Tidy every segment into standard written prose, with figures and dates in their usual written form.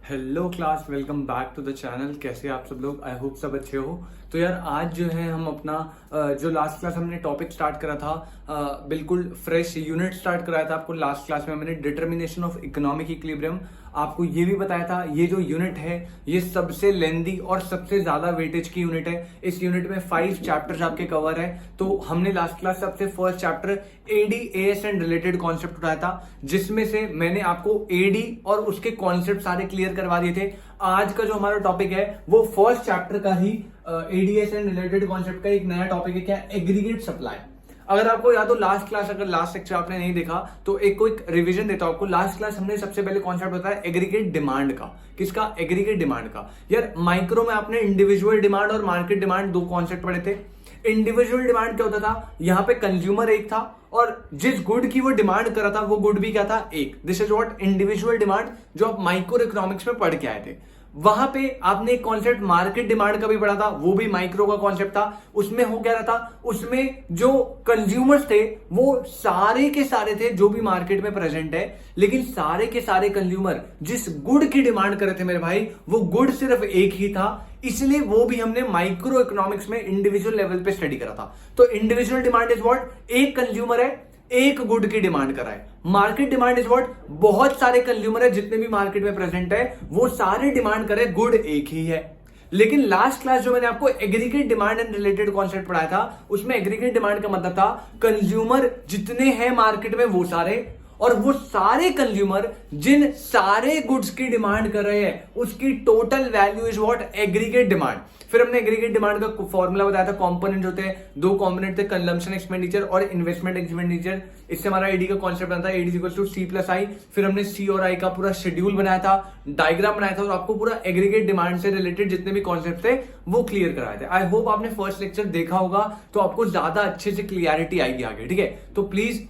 Hello class, welcome back to the channel. कैसे आप सब लोग? आई होप सब अच्छे हो। तो यार आज जो है हम अपना जो लास्ट क्लास हमने टॉपिक स्टार्ट करा था, बिल्कुल फ्रेश यूनिट स्टार्ट कराया था आपको। लास्ट क्लास में मैंने डिटर्मिनेशन ऑफ इकोनॉमिक इक्विलिब्रियम आपको ये भी बताया था। ये जो यूनिट है ये सबसे लेंदी और सबसे ज्यादा वेटेज की यूनिट है। इस यूनिट में 5 चैप्टर्स आपके कवर है। तो हमने लास्ट क्लास सबसे first chapter AD AS and related concept उठाया था, जिसमें से मैंने आपको एडी और उसके कॉन्सेप्ट सारे क्लियर करवा दिए थे। आज का जो हमारा टॉपिक है वो फर्स्ट चैप्टर का ही एडीएस एंड रिलेटेड कॉन्सेप्ट का एक नया टॉपिक है। क्या? Aggregate supply. अगर आपको याद हो लास्ट क्लास, अगर लास्ट लेक्चर आपने नहीं देखा तो एक क्विक रिवीजन देता हूं आपको। लास्ट क्लास हमने सबसे पहले कॉन्सेप्ट बताया एग्रीगेट डिमांड का। किसका? एग्रीगेट डिमांड का। यार माइक्रो में आपने इंडिविजुअल डिमांड और मार्केट डिमांड दो कॉन्सेप्ट पढ़े थे। इंडिविजुअल डिमांड क्या होता था? यहां पे कंज्यूमर एक था और जिस गुड की वो डिमांड कर रहा था वो गुड भी क्या था? एक। This is what individual demand, जो आप माइक्रो इकोनॉमिक्स में पढ़ के आए थे। वहां पे आपने एक कॉन्सेप्ट मार्केट डिमांड का भी पढ़ा था, वो भी माइक्रो का कॉन्सेप्ट था। उसमें हो क्या रहा था? उसमें जो कंज्यूमर्स थे वो सारे के सारे थे जो भी मार्केट में प्रेजेंट है, लेकिन सारे के सारे कंज्यूमर जिस गुड की डिमांड कर रहे थे मेरे भाई, वो गुड सिर्फ एक ही था। इसलिए वो भी हमने माइक्रो इकोनॉमिक्स में इंडिविजुअल लेवल पे स्टडी करा था। तो इंडिविजुअल डिमांड इज व्हाट? एक कंज्यूमर है, एक गुड की डिमांड कर रहा है। Market demand is what? बहुत सारे कंज्यूमर है, जितने भी मार्केट में प्रेजेंट है वो सारे डिमांड कर रहे, गुड एक ही है। लेकिन लास्ट क्लास जो मैंने आपको aggregate demand and related concept पढ़ाया था, उसमें एग्रीगेट डिमांड का मतलब था कंज्यूमर जितने हैं मार्केट में वो सारे, और वो सारे कंज्यूमर जिन सारे गुड्स की डिमांड कर रहे हैं उसकी total value is what? Aggregate demand. फिर हमने एग्रीगेट डिमांड का फॉर्मूला बताया था। कंपोनेंट होते हैं, दो कंपोनेंट थे, कंजम्पशन एक्सपेंडिचर और इन्वेस्टमेंट एक्सपेंडिचर। इससे हमारा एडी का कॉन्सेप्ट बनता है, AD equal to C plus I. फिर हमने सी और आई का पूरा शेड्यूल बनाया था, डायग्राम बनाया था और आपको पूरा एग्रीगेट डिमांड से रिलेटेड जितने भी कॉन्सेप्ट थे वो क्लियर कराए थे। आई होप आपने फर्स्ट लेक्चर देखा होगा तो आपको ज्यादा अच्छे से क्लियरिटी आएगी आगे। ठीक है, तो प्लीज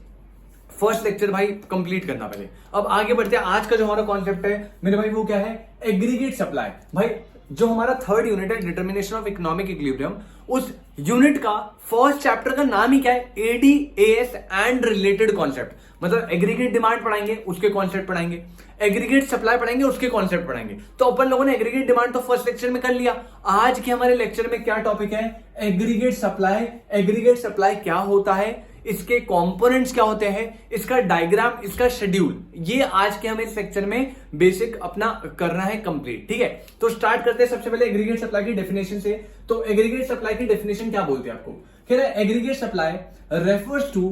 फर्स्ट लेक्चर भाई कंप्लीट करना पहले। अब आगे बढ़ते हैं। आज का जो हमारा कॉन्सेप्ट है मेरे भाई वो क्या है? Aggregate supply. भाई जो हमारा थर्ड यूनिट है डिटर्मिनेशन ऑफ इकोनॉमिक इक्विलिब्रियम, उस यूनिट का फर्स्ट चैप्टर का नाम ही क्या है? AD AS and related concept. मतलब एग्रीगेट डिमांड पढ़ाएंगे, उसके कॉन्सेप्ट पढ़ाएंगे, एग्रीगेट सप्लाई पढ़ाएंगे, उसके कॉन्सेप्ट पढ़ाएंगे। तो अपन लोगों ने एग्रीगेट डिमांड तो फर्स्ट लेक्चर में कर लिया। आज के हमारे लेक्चर में क्या टॉपिक है? Aggregate supply. एग्रीगेट सप्लाई क्या होता है, इसके कंपोनेंट्स क्या होते हैं, इसका डायग्राम, इसका शेड्यूल, ये आज के हमें इस लेक्चर में बेसिक अपना करना है कंप्लीट। ठीक है, तो स्टार्ट करते हैं सबसे पहले एग्रीगेट सप्लाई की डेफिनेशन से। तो एग्रीगेट सप्लाई की डेफिनेशन क्या बोलते हैं आपको? कह रहे हैं aggregate supply refers to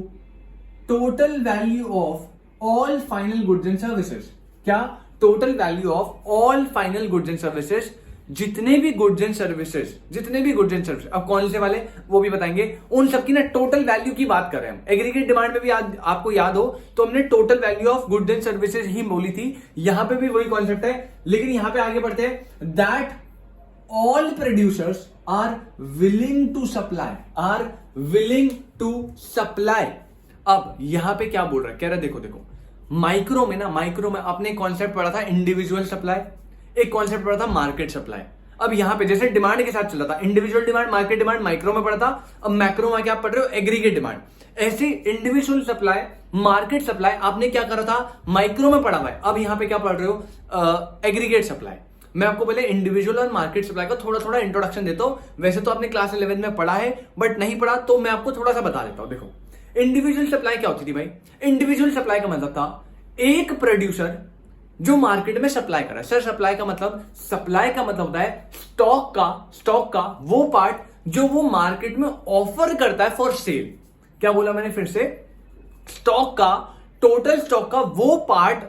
total value of all final goods and services. क्या? Total value of all final goods and services, जितने भी गुड्स एंड सर्विसेज, जितने भी गुड्स एंड सर्विसेज, अब कौन से वाले वो भी बताएंगे, उन सबकी ना टोटल वैल्यू की बात कर रहे हैं हम। एग्रीगेट डिमांड में भी आपको याद हो तो हमने total value of goods and services ही बोली थी। यहां पे भी वही कॉन्सेप्ट है, लेकिन यहां पे आगे बढ़ते हैं। That all producers are willing to supply, are willing to supply. अब यहां पे क्या बोल रहा है? कह रहा है देखो माइक्रो में ना, माइक्रो में आपने कॉन्सेप्ट पढ़ा था इंडिविजुअल सप्लाई, एक कॉन्सेप्ट पढ़ा था मार्केट सप्लाई। अब यहां पे जैसे डिमांड के साथ चला था individual demand, market demand micro में पढ़ा था, अब मैक्रो में क्या पढ़ रहे हो? Aggregate demand. ऐसे इंडिविजुअल सप्लाई, मार्केट सप्लाई आपने क्या करा था? माइक्रो में पढ़ा हुआ है। अब यहां पे क्या पढ़ रहे हो? Aggregate supply. मैं आपको पहले इंडिविजुअल और मार्केट सप्लाई का थोड़ा थोड़ा इंट्रोडक्शन देता हूं। वैसे तो आपने क्लास 11 में पढ़ा है, बट नहीं पढ़ा तो मैं आपको थोड़ा सा बता देता हूं। देखो इंडिविजुअल सप्लाई क्या होती थी भाई? इंडिविजुअल सप्लाई का मतलब था एक प्रोड्यूसर जो मार्केट में सप्लाई कर रहा है। सर सप्लाई का मतलब? सप्लाई का मतलब होता है स्टॉक का वो पार्ट जो वो मार्केट में ऑफर करता है फॉर सेल। क्या बोला मैंने फिर से? स्टॉक का, टोटल स्टॉक का वो पार्ट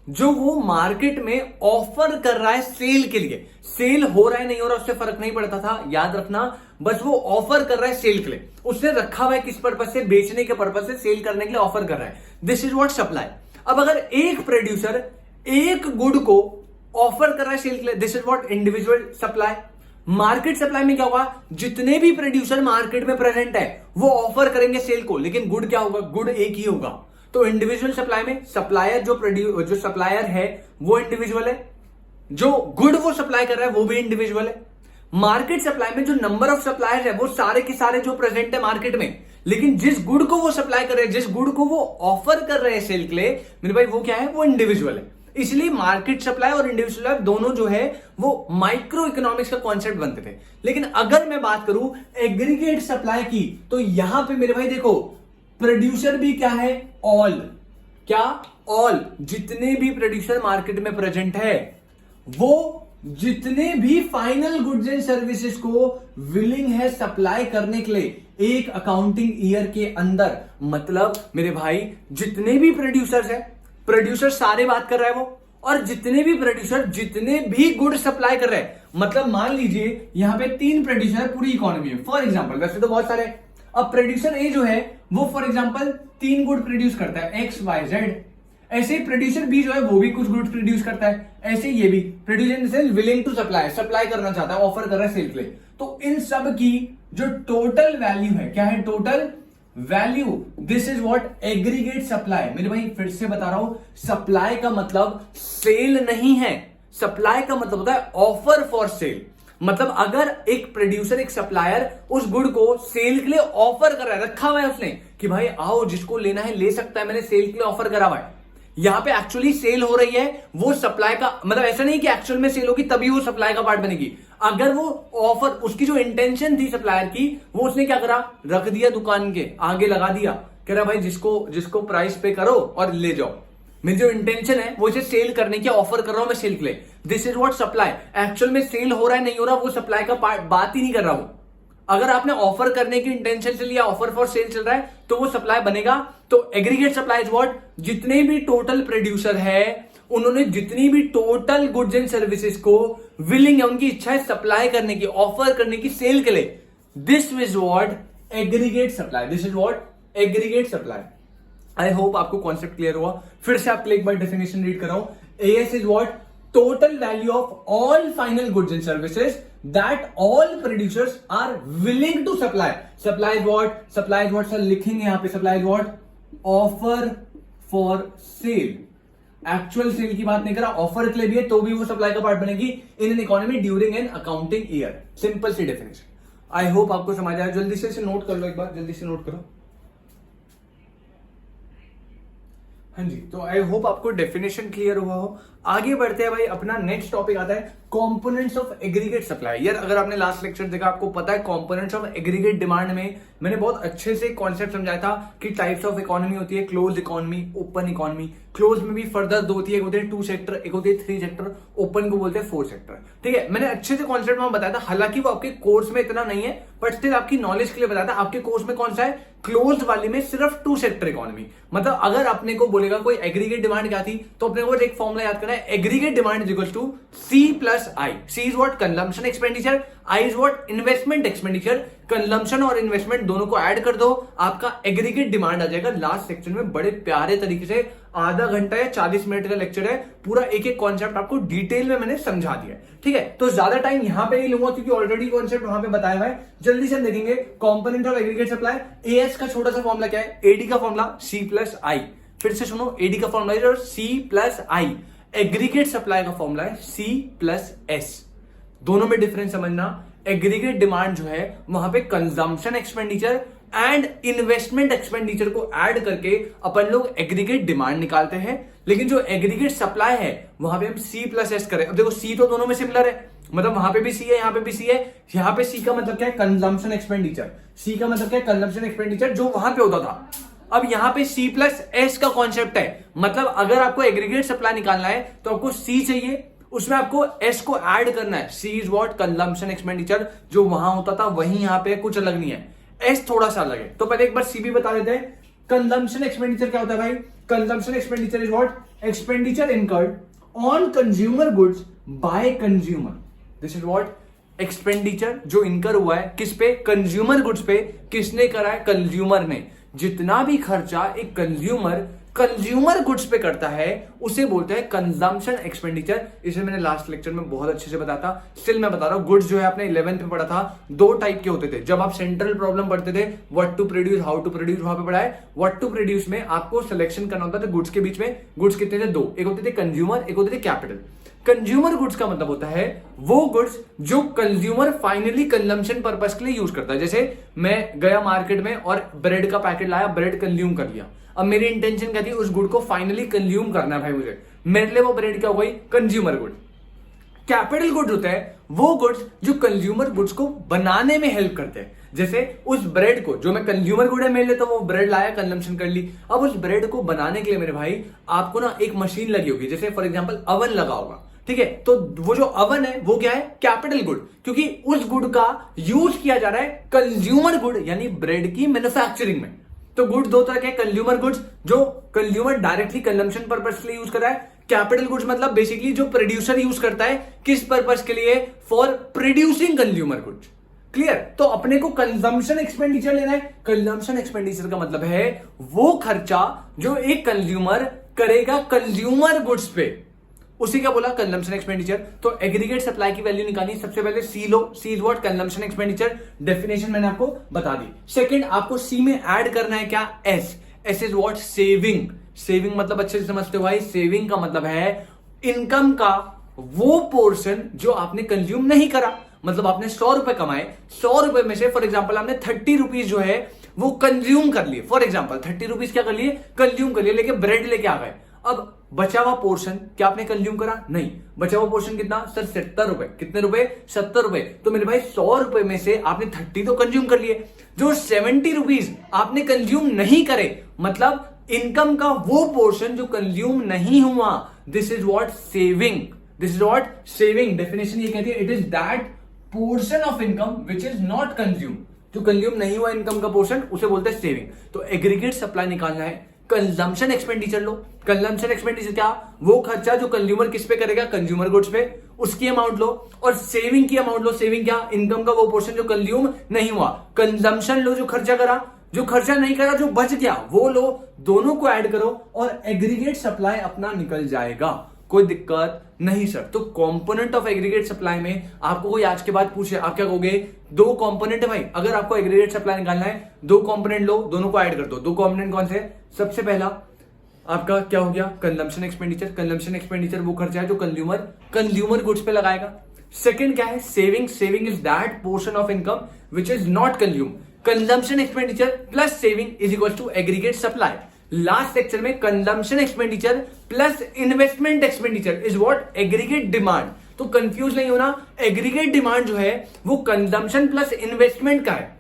जो वो मार्केट में ऑफर कर रहा है सेल के लिए। सेल हो रहा है नहीं हो रहा उससे फर्क नहीं पड़ता था, याद रखना। बस वो ऑफर कर रहा है सेल के लिए, उसने रखा हुआ है किस पर्पज से? बेचने के पर्पज से, सेल करने के लिए ऑफर कर रहा है। This is what supply. अब अगर एक प्रोड्यूसर एक गुड को ऑफर कर रहा है सेल के लिए, this is what individual supply. Market supply में क्या होगा? जितने भी प्रोड्यूसर मार्केट में प्रेजेंट है वो ऑफर करेंगे सेल को, लेकिन गुड क्या होगा? गुड एक ही होगा। तो इंडिविजुअल सप्लाई में सप्लायर जो सप्लायर है वो इंडिविजुअल है, जो गुड वो सप्लाई कर रहा है वो भी इंडिविजुअल है। मार्केट सप्लाई में जो नंबर ऑफ सप्लायर्स है वो सारे के सारे जो प्रेजेंट है मार्केट में, लेकिन जिस गुड को वो सप्लाई कर रहे हैं, जिस गुड को वो ऑफर कर रहे हैं सेल के लिए, मेरे भाई वो क्या है? वो इंडिविजुअल है। इसलिए मार्केट सप्लाई और इंडिविजुअल सप्लाई दोनों जो है वो माइक्रो इकोनॉमिक्स का कॉन्सेप्ट बनते थे। लेकिन अगर मैं बात करूं एग्रीगेट सप्लाई की, तो यहां पे मेरे भाई देखो प्रोड्यूसर भी क्या है, ऑल, क्या, ऑल, जितने भी प्रोड्यूसर मार्केट में प्रेजेंट है वो जितने भी फाइनल गुड्स एंड सर्विसेज को विलिंग है सप्लाई करने के लिए एक अकाउंटिंग ईयर के अंदर। मतलब मेरे भाई जितने भी प्रोड्यूसर्स है, प्रोड्यूसर सारे बात कर रहा है वो, और जितने भी प्रोड्यूसर जितने भी गुड सप्लाई कर रहे हैं, मतलब मान लीजिए यहां पे 3 प्रोड्यूसर पूरी इकोनॉमी में, फॉर एग्जांपल, वैसे तो बहुत सारे, अब प्रोड्यूसर ए जो है वो फॉर एग्जांपल 3 गुड प्रोड्यूस करता है, एक्स वाई जेड। ऐसे ही प्रोड्यूसर बी जो है वो भी कुछ गुड्स प्रोड्यूस करता है, ऐसे ये भी producer willing to supply, supply करना चाहता है, ऑफर कर रहा है सेल के लिए। तो इन सब की जो टोटल वैल्यू है, क्या है total value, this is what aggregate supply. मेरे भाई फिर से बता रहा हूं, सप्लाई का मतलब सेल नहीं है, सप्लाई का मतलब होता है ऑफर फॉर सेल। मतलब अगर एक प्रोड्यूसर, एक सप्लायर उस गुड को सेल के लिए ऑफर कर रहा है, रखा हुआ है उसने कि भाई आओ जिसको लेना है ले सकता है, मैंने सेल के लिए ऑफर करा हुआ है, यहां पे एक्चुअली सेल हो रही है, वो सप्लाई का मतलब ऐसा नहीं कि एक्चुअल में सेल होगी तभी वो सप्लाई का पार्ट बनेगी। अगर वो ऑफर, उसकी जो इंटेंशन थी सप्लायर की, वो उसने क्या करा, रख दिया दुकान के आगे लगा दिया, कह रहा भाई जिसको प्राइस पे करो और ले जाओ, मेरी जो इंटेंशन है वो इसे सेल करने की, ऑफर कर रहा हूं मैं सेल के लिए, this is what supply. Actual में सेल हो रहा है नहीं हो रहा, वो सप्लाई का पार्ट बात ही नहीं कर रहा हूं। अगर आपने ऑफर करने की इंटेंशन से लिया, ऑफर फॉर सेल चल रहा है, तो वो सप्लाई बनेगा। तो एग्रीगेट सप्लाई इज व्हाट, जितने भी टोटल प्रोड्यूसर है उन्होंने जितनी भी टोटल गुड्स एंड सर्विसेज को विलिंग है, उनकी इच्छा है सप्लाई करने की, ऑफर करने की सेल के लिए, this is what aggregate supply, this is what aggregate supply. I hope आपको कॉन्सेप्ट क्लियर हुआ। फिर से आपके लिए एक बार डेफिनेशन रीड कर रहा हूं। As is what total value of all final goods and services that all producers are willing to supply. Supply is what? Supply is what sir लिखेंगे यहां पे, supply is what? Offer for sale. Actual sale की बात नहीं करा, offer के लिए भी है तो भी वो सप्लाई का पार्ट बनेगी in an economy during an accounting year. Simple सी डेफिनेशन। आई होप आपको समझ आया। जल्दी से इसे नोट कर लो, एक बार जल्दी से नोट करो। हाँ जी, तो आई होप आपको डेफिनेशन क्लियर हुआ हो। आगे बढ़ते हैं भाई, अपना नेक्स्ट टॉपिक आता है कंपोनेंट्स ऑफ एग्रीगेट सप्लाई। यार अगर आपने लास्ट लेक्चर देखा, आपको पता है कंपोनेंट्स ऑफ एग्रीगेट डिमांड में मैंने बहुत अच्छे से कॉन्सेप्ट समझाया था कि टाइप्स ऑफ इकोनॉमी होती है, close economy, open economy. Close में भी फर्दर 2 होती है, एक होती है 2 सेक्टर, एक होती है 3 सेक्टर, ओपन को बोलते हैं 4 सेक्टर। ठीक है, मैंने अच्छे से कॉन्सेप्ट में बताया था, हालांकि वो आपके कोर्स में इतना नहीं है, बट स्टिल आपकी नॉलेज के लिए बताया था। आपके कोर्स में कौन सा है, क्लोज वाली में सिर्फ 2 सेक्टर इकोनॉमी। मतलब अगर अपने को बोलेगा कोई एग्रीगेट डिमांड क्या थी, तो अपने को एक फॉर्मूला याद करना है, aggregate demand is equal to C plus I. C is what consumption expenditure, I is what investment expenditure. Consumption और इन्वेस्टमेंट दोनों को ऐड कर दो, आपका एग्रीगेट डिमांड आ जाएगा। लास्ट सेक्शन में बड़े प्यारे तरीके से आधा घंटा या 40 मिनट का लेक्चर है, पूरा एक एक कॉन्सेप्ट आपको डिटेल में मैंने समझा दिया है। ठीक है, तो ज्यादा टाइम यहां पे नहीं लूंगा क्योंकि ऑलरेडी कॉन्सेप्ट वहां पे बताया हुआ है। जल्दी से हम देखेंगे component of aggregate supply. As का छोटा सा फॉर्मूला क्या है, एडी का फॉर्मूला सी प्लस आई। फिर से सुनो, एडी का फॉर्मूला है सी प्लस आई। एग्रीगेट सप्लाई का फॉर्मूला है सी प्लस एस। दोनों में डिफरेंस समझना। एग्रीगेट डिमांड जो है वहां पे consumption expenditure and investment expenditure को ऐड करके अपन लोग एग्रीगेट डिमांड निकालते हैं। लेकिन जो एग्रीगेट सप्लाई है वहां पे हम सी प्लस एस करें। अब देखो सी तो दोनों में सिमिलर है, मतलब वहां पे भी सी है, यहां पे भी सी है। यहां पे सी का मतलब क्या है, कंजम्पशन एक्सपेंडिचर। सी का मतलब क्या है, कंजम्पशन एक्सपेंडिचर, जो वहां पे होता था। अब यहां पे सी प्लस एस का कॉन्सेप्ट है, मतलब अगर आपको एग्रीगेट सप्लाई निकालना है तो आपको सी चाहिए, उसमें आपको एस को ऐड करना है। सी इज व्हाट कंजम्पशन एक्सपेंडिचर, जो वहां होता था वही यहां पे, कुछ अलग नहीं है। एस थोड़ा सा अलग है, तो पहले एक बार सी भी बता देते हैं। कंजम्पशन एक्सपेंडिचर क्या होता है भाई, consumption expenditure is what expenditure incurred on consumer goods by consumer. This is what expenditure जो इनकर हुआ है किस पे, कंज्यूमर गुड्स पे। किसने करा है, कंज्यूमर ने। जितना भी खर्चा एक कंज्यूमर गुड्स पे करता है उसे बोलते हैं कंजम्पशन एक्सपेंडिचर। इसे मैंने लास्ट लेक्चर में बहुत अच्छे से बताया था, स्टिल मैं बता रहा हूं। गुड्स जो है आपने 11th में पढ़ा था, 2 टाइप के होते थे। जब आप सेंट्रल प्रॉब्लम पढ़ते थे, what to produce, how to produce, वहां पे पढ़ा है। व्हाट टू प्रोड्यूस में आपको सिलेक्शन करना होता था गुड्स के बीच में। गुड्स कितने थे, 2, एक होते थे कंज्यूमर, एक होते थे कैपिटल। कंज्यूमर गुड्स का मतलब होता है वो गुड्स जो कंज्यूमर फाइनली कंजम्पशन पर्पस के लिए यूज करता है। जैसे मैं गया मार्केट में और ब्रेड का पैकेट लाया, ब्रेड कंज्यूम कर लिया। अब मेरी इंटेंशन क्या थी, उस गुड को फाइनली कंज्यूम करना है भाई मुझे, मेरे लिए वो ब्रेड क्या हो गई, कंज्यूमर गुड। कैपिटल गुड होता है वो गुड्स जो कंज्यूमर गुड्स को बनाने में हेल्प करते हैं। जैसे उस ब्रेड को, जो मैं कंज्यूमर गुड है मेरे लिए, तो वो ब्रेड लाया, कंजम्पशन कर ली। अब उस ब्रेड को बनाने के लिए मेरे भाई आपको ना एक मशीन लगी होगी, जैसे फॉर एग्जांपल अवन लगा होगा, ठीक है। तो वो जो अवन है वो क्या है, कैपिटल गुड, क्योंकि उस गुड का यूज किया जा रहा है कंज्यूमर गुड यानी ब्रेड की मैन्युफैक्चरिंग में। तो गुड दो तरह के, कंज्यूमर गुड्स जो कंज्यूमर डायरेक्टली कंजम्पशन पर्पस के लिए यूज कर रहा है, कैपिटल गुड्स मतलब बेसिकली जो प्रोड्यूसर यूज करता है किस पर्पस के लिए, for producing consumer goods. Clear. तो अपने को कंजम्पशन एक्सपेंडिचर लेना है। कंजम्पशन एक्सपेंडिचर का मतलब है वो खर्चा जो एक कंज्यूमर करेगा कंज्यूमर गुड्स पे, उसी का बोला कंजम्पशन एक्सपेंडिचर। तो एग्रीगेट सप्लाई की वैल्यू निकालनी, सबसे पहले सी लो, C is what, consumption expenditure. Definition मैंने आपको बता दी। सेकंड आपको सी में ऐड करना है क्या, S. S is what, saving. Saving मतलब अच्छे से समझते हो भाई, सेविंग का मतलब है इनकम का वो पोर्शन जो आपने कंज्यूम नहीं करा। मतलब आपने 100 रुपए कमाए, 100 रुपए में से फॉर एग्जांपल आपने 30 रुपीज जो है वो कंज्यूम कर लिए। फॉर एग्जांपल 30 रुपीज क्या कर लिए, कंज्यूम कर लिए, लेके ब्रेड लेके आ गए। अब बचा हुआ पोर्शन क्या आपने कंज्यूम करा, नहीं। बचा हुआ पोर्शन कितना सर, 70 रुपए। कितने रुपए, 70 रुपए। तो मेरे भाई 100 रुपए में से आपने 30 तो कंज्यूम कर लिए, जो 70 रुपीज आपने कंज्यूम नहीं करे, मतलब इनकम का वो पोर्शन जो कंज्यूम नहीं हुआ, this is what saving. This is what saving. Definition ये कहती है it is that portion of income which is not consume. जो कंज्यूम नहीं हुआ इनकम का पोर्शन उसे बोलते हैं सेविंग। तो एग्रीगेट सप्लाई निकालना है, कंजम्पशन एक्सपेंडिचर लो। कंजम्पशन एक्सपेंडिचर क्या, वो खर्चा जो कंज्यूमर किस पे करेगा, कंज्यूमर गुड्स पे, उसकी अमाउंट लो। और सेविंग की अमाउंट लो। सेविंग क्या, इनकम का वो पोर्शन जो कंज्यूम नहीं हुआ। कंजम्पशन लो जो खर्चा करा, जो खर्चा नहीं करा जो बच गया वो लो। दोनों को ऐड करो और एग्रीगेट सप्लाई अपना निकल जाएगा, कोई दिक्कत नहीं सर। तो कंपोनेंट ऑफ एग्रीगेट सप्लाई में आपको कोई आज के बाद पूछे, आप क्या कहोगे, दो कंपोनेंट है भाई। अगर आपको एग्रीगेट सप्लाई निकालना है, दो कंपोनेंट लो, दोनों को ऐड कर दो। दो कंपोनेंट कौन से, सबसे पहला आपका क्या हो गया, कंजम्पशन एक्सपेंडिचर। कंजम्पशन एक्सपेंडिचर वो खर्चा है जो कंज्यूमर गुड्स पे लगाएगा। सेकंड क्या है, saving. Saving is that portion of income which is not consume. Consumption expenditure plus saving is equal to aggregate supply. Last section में consumption expenditure plus investment expenditure is what, aggregate demand. तो confuse नहीं होना, aggregate demand जो है वो consumption plus investment का है।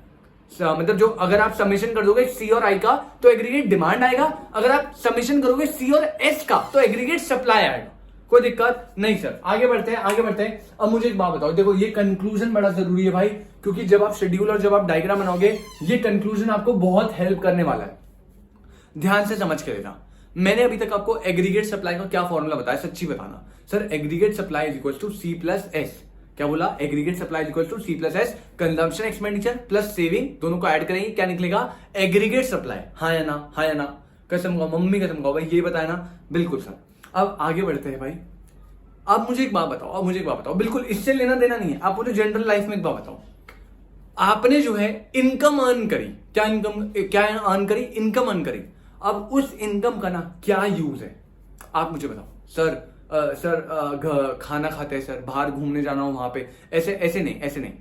मतलब जो अगर आप समेशन कर दोगे सी और आई का तो एग्रीगेट डिमांड आएगा, अगर आप समेशन करोगे सी और एस का तो एग्रीगेट सप्लाई आएगा। कोई दिक्कत नहीं सर। आगे बढ़ते हैं, आगे बढ़ते हैं। अब मुझे एक बात बताओ, देखो ये कंक्लूजन बड़ा जरूरी है भाई, क्योंकि जब आप शेड्यूल और जब आप डायग्राम बनाओगे ये कंक्लूजन आपको बहुत हेल्प करने वाला है। ध्यान से समझ के लेना। मैंने अभी तक आपको एग्रीगेट सप्लाई का क्या फॉर्मूला बताया, सच्ची बताना sir. Aggregate supply is equal to C plus S. क्या बोला, aggregate supply is equal to C plus S. Consumption expenditure plus saving, दोनों को ऐड करेंगे, क्या निकलेगा, एग्रीगेट सप्लाई। हाँ या ना, हाँ या ना, कसम खाओ, मम्मी कसम खाओ भाई, ये बताया ना, बिल्कुल सर। अब आगे बढ़ते हैं भाई। अब मुझे एक बात बताओ, बिल्कुल इससे लेना देना नहीं है, आप मुझे जनरल लाइफ में एक बात बताओ। आपने जो है इनकम अर्न करी, क्या अर्न करी, इनकम अर्न करी। अब उस इनकम का ना क्या यूज है, आप मुझे बताओ। सर खाना खाते हैं सर, बाहर घूमने जाना हो वहां पे, ऐसे नहीं।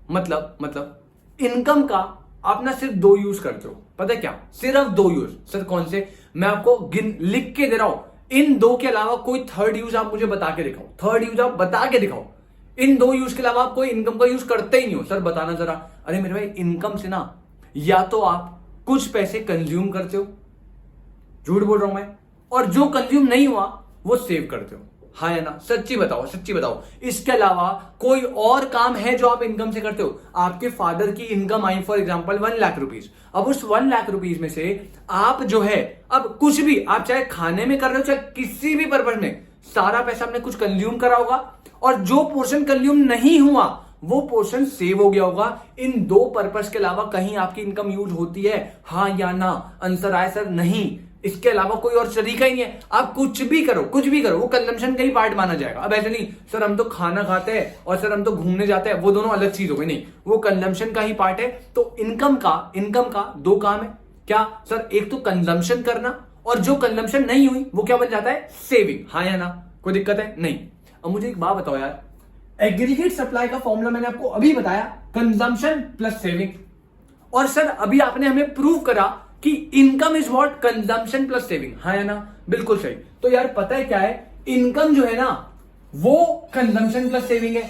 मतलब इनकम का आप ना सिर्फ 2 यूज करते हो, पता है क्या, सिर्फ 2 यूज। सर कौन से, मैं आपको लिख के दे रहा हूं। इन 2 के अलावा कोई थर्ड यूज आप मुझे बता के दिखाओ, थर्ड यूज आप बता के दिखाओ। इन 2 यूज के अलावा आप कोई इनकम का यूज करते ही नहीं हो। सर बताना जरा। अरे मेरे भाई, इनकम से ना या तो आप कुछ पैसे कंज्यूम करते हो, झूठ बोल रहा हूं मैं, और जो कंज्यूम नहीं हुआ वो सेव करते हो। हाँ या ना, सच्ची बताओ। इसके अलावा कोई और काम है जो आप इनकम से करते हो। आपके फादर की income I for example 1 lakh rupees. अब उस 1 लाख रुपीज में से आप जो है, अब कुछ भी आप चाहे खाने में कर रहे हो चाहे किसी भी पर्पज में, सारा पैसा आपने कुछ कंज्यूम करा होगा, और जो पोर्शन कंज्यूम नहीं हुआ वो पोर्शन सेव हो गया होगा। इन 2 पर्पस के अलावा कहीं आपकी इनकम यूज होती है, हाँ या ना। आंसर आया सर, नहीं। इसके अलावा कोई और तरीका ही नहीं है। आप कुछ भी करो वो कंजम्पशन का ही पार्ट माना जाएगा। अब ऐसे नहीं सर हम तो खाना खाते हैं और सर हम तो घूमने जाते हैं, वो दोनों अलग चीज हो गई, नहीं, वो कंजम्पशन का ही पार्ट है। तो इनकम का 2 काम है, क्या सर, एक तो कंजम्पशन करना, और जो कंजम्पशन नहीं हुई वो क्या बन जाता है, सेविंग। हाँ या ना, कोई दिक्कत है, नहीं। अब मुझे एक बात बताओ यार, एग्रीगेट सप्लाई का फॉर्मूला मैंने आपको अभी बताया, कंजम्पशन प्लस सेविंग। और सर अभी आपने हमें प्रूव करा कि income is what, consumption plus saving, हाँ या ना, बिल्कुल सही। तो यार पता है क्या है, इनकम जो है ना वो कंजम्पशन प्लस सेविंग है।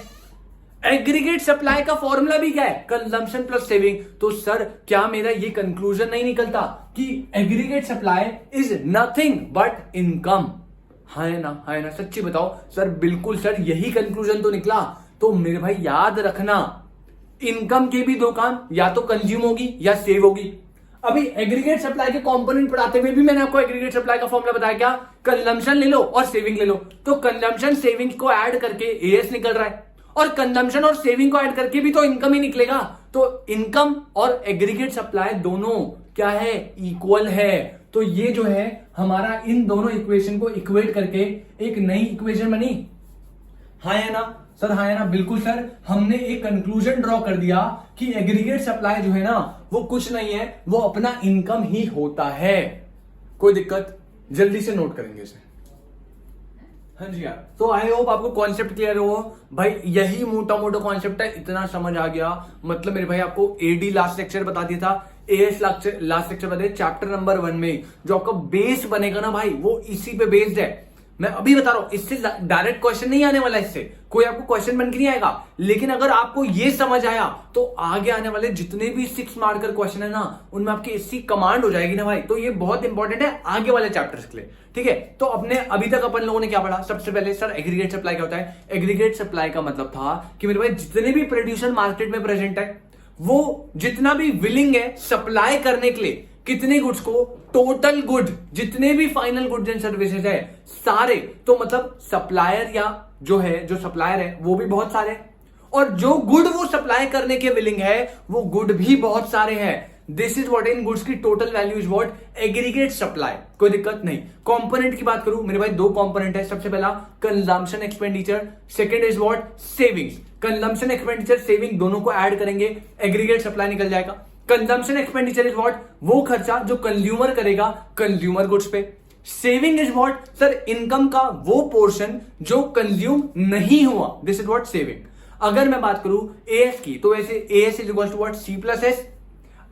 एग्रीगेट सप्लाई का फॉर्मूला भी क्या है, कंजम्पशन प्लस सेविंग। तो सर क्या मेरा ये कंक्लूजन नहीं निकलता कि aggregate supply is nothing but income, हाँ है ना, हाँ है ना, सच्ची बताओ सर। बिल्कुल सर, यही कंक्लूजन तो निकला। तो मेरे भाई याद रखना, इनकम के भी दो काम, या तो कंज्यूम होगी या सेव होगी। अभी एग्रीगेट सप्लाई के कंपोनेंट पढ़ाते हुए भी मैंने आपको एग्रीगेट सप्लाई का फॉर्मूला बताया, क्या, कंजम्पशन ले लो और सेविंग ले लो। तो कंजम्पशन सेविंग को ऐड करके एएस निकल रहा है, और कंजम्पशन और सेविंग को ऐड करके भी तो इनकम ही निकलेगा। तो इनकम और एग्रीगेट सप्लाई दोनों क्या है, इक्वल है। तो ये जो है हमारा इन दोनों इक्वेशन को इक्वेट करके एक नई इक्वेशन बनी, हाँ या ना सर, हाँ या ना, बिल्कुल सर। हमने एक कंक्लूजन ड्रॉ कर दिया कि एग्रीगेट सप्लाई जो है ना वो कुछ नहीं है, वो अपना इनकम ही होता है। कोई दिक्कत, जल्दी से नोट करेंगे इसे। हाँ जी यार, तो आई होप आपको कॉन्सेप्ट क्लियर हो भाई। यही मोटा मोटा कॉन्सेप्ट है, इतना समझ आ गया मतलब मेरे भाई। आपको एडी लास्ट लेक्चर बता दिया था, एएस लास्ट लेक्चर बता दिया, चैप्टर नंबर 1 में जो आपका बेस बनेगा ना भाई वो इसी पे बेस्ड है। मैं अभी बता रहा हूं, इससे डायरेक्ट क्वेश्चन नहीं आने वाला, इससे कोई आपको क्वेश्चन बन के नहीं आएगा। लेकिन अगर आपको ये समझ आया तो आगे आने वाले जितने भी 6 मार्कर क्वेश्चन है ना उनमें आपकी इसकी कमांड हो जाएगी ना भाई। तो ये बहुत इंपॉर्टेंट है आगे वाले चैप्टर्स के लिए, ठीक है। तो अपने अभी तक अपन लोगों ने क्या पढ़ा, सबसे पहले सर एग्रीगेट सप्लाई क्या होता है। एग्रीगेट सप्लाई का मतलब था कि मेरे भाई जितने भी प्रोड्यूसर मार्केट में प्रेजेंट है वो जितना भी विलिंग है सप्लाई करने के लिए कितने गुड्स को, टोटल गुड, जितने भी फाइनल गुड्स एंड सर्विसेज है सारे, तो मतलब सप्लायर या जो है, जो सप्लायर है वो भी बहुत सारे, और जो गुड वो सप्लाई करने के विलिंग है वो गुड भी बहुत सारे हैं। दिस इज व्हाट इन गुड्स की total value is what aggregate supply. कोई दिक्कत नहीं। कंपोनेंट की बात करूं मेरे भाई, 2 कंपोनेंट है। सबसे पहला consumption expenditure, second is what savings. Consumption expenditure saving दोनों को ऐड करेंगे, एग्रीगेट सप्लाई निकल जाएगा। कंजम्पशन एक्सपेंडिचर इज व्हाट, वो खर्चा जो कंज्यूमर करेगा कंज्यूमर गुड्स पे। Saving is what sir, income का वो पोर्शन जो कंज्यूम नहीं हुआ, दिस इज व्हाट सेविंग। अगर मैं बात करूं एएस की तो वैसे AS is equal to what, C plus S.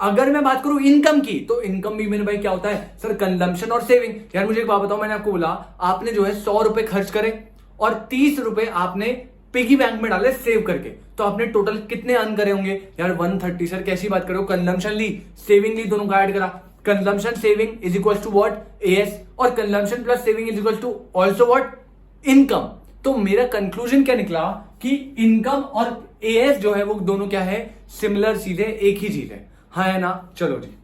अगर मैं बात करूं इनकम की तो इनकम भी मेरे भाई क्या होता है सर, कंजम्पशन और सेविंग। यार मुझे एक बात बताओ, मैंने आपको बोला आपने जो है 100 रुपए खर्च करे और 30 रुपए आपने पिगी बैंक में डाले सेव करके, तो आपने टोटल कितने अर्न करे होंगे यार 130। सर कैसी बात करो, कंजम्पशन ली सेविंग ली, दोनों का ऐड करा। Consumption saving is equal to what A S, और consumption plus saving is equal to also what income. तो मेरा कंक्लूजन क्या निकला कि इनकम और एएस जो है वो दोनों क्या है, सिमिलर चीजें, एक ही चीज है, हाँ है ना। चलो जी,